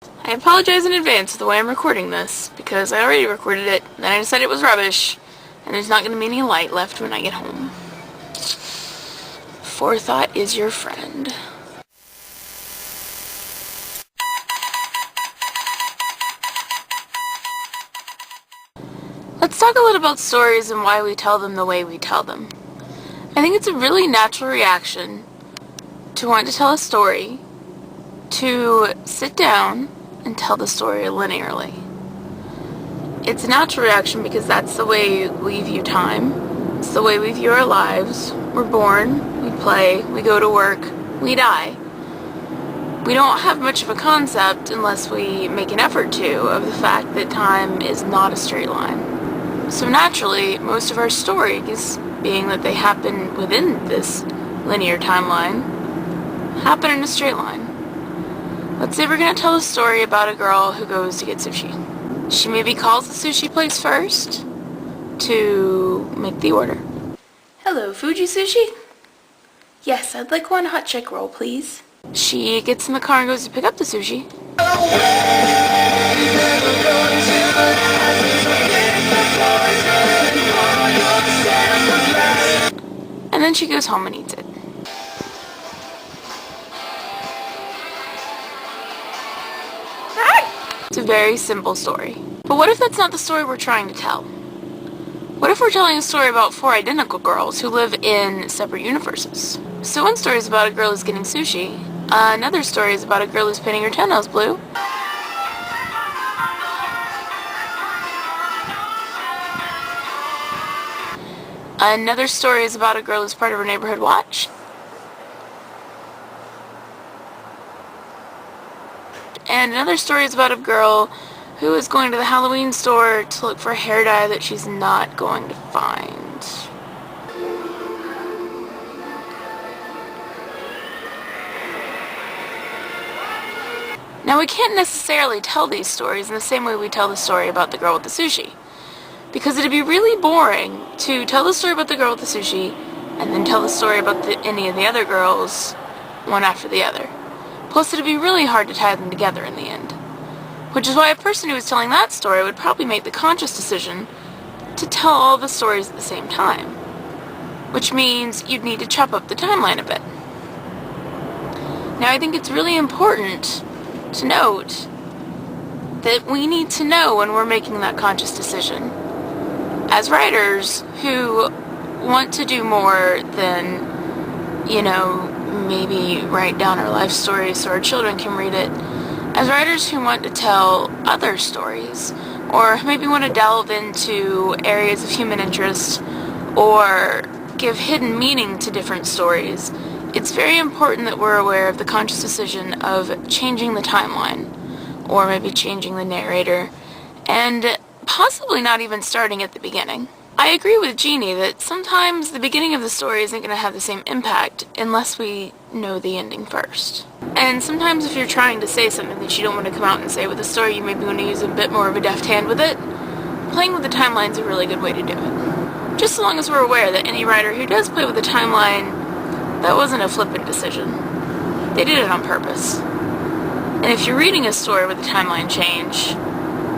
I apologize in advance for the way I'm recording this, because I already recorded it, then I decided it was rubbish, and there's not going to be any light left when I get home. Forethought is your friend. Let's talk a little about stories and why we tell them the way we tell them. I think it's a really natural reaction to want to tell a story, to sit down and tell the story linearly. It's a natural reaction because that's the way we view time. It's the way we view our lives. We're born, we play, we go to work, we die. We don't have much of a concept, unless we make an effort to, of the fact that time is not a straight line. So naturally, most of our stories, being that they happen within this linear timeline, happen in a straight line. Let's say we're going to tell a story about a girl who goes to get sushi. She maybe calls the sushi place first to make the order. Hello, Fuji Sushi? Yes, I'd like one hot chick roll, please. She gets in the car and goes to pick up the sushi. And then she goes home and eats it. It's a very simple story. But what if that's not the story we're trying to tell? What if we're telling a story about 4 identical girls who live in separate universes? So one story is about a girl who's getting sushi. Another story is about a girl who's painting her toenails blue. Another story is about a girl who's part of her neighborhood watch. And another story is about a girl who is going to the Halloween store to look for a hair dye that she's not going to find. Now, we can't necessarily tell these stories in the same way we tell the story about the girl with the sushi, because it'd be really boring to tell the story about the girl with the sushi and then tell the story about any of the other girls one after the other. Plus, it'd be really hard to tie them together in the end. Which is why a person who was telling that story would probably make the conscious decision to tell all the stories at the same time. Which means you'd need to chop up the timeline a bit. Now, I think it's really important to note that we need to know when we're making that conscious decision. As writers who want to do more than, maybe write down our life stories so our children can read it, as writers who want to tell other stories, or maybe want to delve into areas of human interest, or give hidden meaning to different stories, it's very important that we're aware of the conscious decision of changing the timeline, or maybe changing the narrator, and possibly not even starting at the beginning. I agree with Jeannie that sometimes the beginning of the story isn't going to have the same impact unless we know the ending first. And sometimes if you're trying to say something that you don't want to come out and say with a story, you maybe want to use a bit more of a deft hand with it, playing with the timeline is a really good way to do it. Just so long as we're aware that any writer who does play with the timeline, that wasn't a flippant decision. They did it on purpose. And if you're reading a story with a timeline change,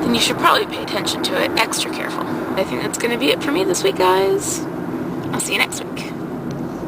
then you should probably pay attention to it extra careful. I think that's going to be it for me this week, guys. I'll see you next week.